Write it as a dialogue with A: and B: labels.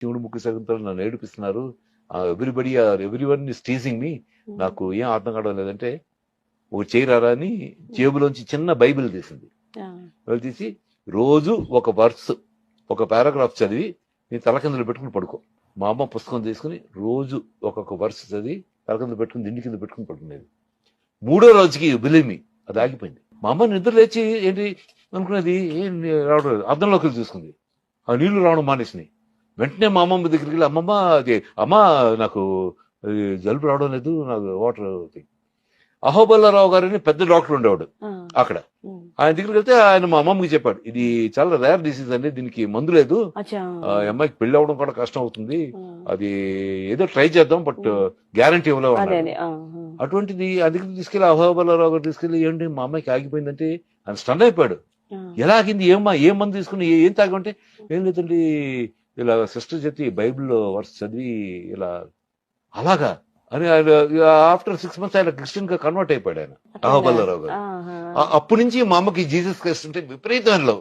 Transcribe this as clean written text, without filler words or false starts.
A: శివుడు ముక్కు సగుంతో నన్ను ఏడిపిస్తున్నారు, ఎవ్రీవన్ ఇస్ టీజింగ్ మీ, నాకు ఏం అర్థం కావడం లేదంటే ఒక చేయరారా అని జేబులోంచి చిన్న బైబిల్ తీసింది. బైబిల్ తీసి రోజు ఒక వర్స్, ఒక పారాగ్రాఫ్ చదివి నీ తలకిందులు పెట్టుకుని పడుకో. మా అమ్మ పుస్తకం తీసుకుని రోజు ఒక్కొక్క వర్స్ చదివి తలకిందులు పెట్టుకుని దిండి కింద పెట్టుకుని పడుకునేది. 3వ రోజుకి బిలీమి అది ఆగిపోయింది. మా అమ్మ నిద్ర లేచి ఏంటి అనుకునేది, ఏం రావడం లేదు. అద్దంలోకి వెళ్ళి చూసుకుంది, ఆ నీళ్లు రావడం మానేసినాయి. వెంటనే మా అమ్మమ్మ దగ్గరికి వెళ్ళి, అమ్మమ్మ అది అమ్మ నాకు జలుబు రావడం లేదు, నాకు వాటర్. అహోబల్లారావు గారని పెద్ద డాక్టర్ ఉండేవాడు అక్కడ. ఆయన దగ్గరికి వెళ్తే ఆయన మా అమ్మమ్మకి చెప్పాడు, ఇది చాలా రేర్ డిసీజ్ అండి, దీనికి మందు లేదు, అమ్మాయికి పెళ్లి అవడం కూడా కష్టం అవుతుంది, అది ఏదో ట్రై చేద్దాం బట్ గ్యారంటీ ఇవ్వలేవు. అటువంటిది ఆ దగ్గరికి తీసుకెళ్లి అహోబల్లారావు గారు తీసుకెళ్లి, ఏంటి మా అమ్మాయికి ఆగిపోయిందంటే ఆయన స్టన్ అయిపోయాడు. ఎలా ఆగింది, ఏం మందు తీసుకుని ఏం తాగమంటే, ఏం లేదండి ఇలా సిస్టర్ చేతి బైబిల్లో వర్స్ చదివి ఇలా అలాగా అని ఆయన ఆఫ్టర్ 6 months ఆయన క్రిస్టియన్ గా కన్వర్ట్ అయిపోయాడు ఆయన అహోబల్లారావు గారు. అప్పటి నుంచి మా అమ్మకి జీసస్ క్రైస్ట్ అంటే విపరీతమైన లవ్.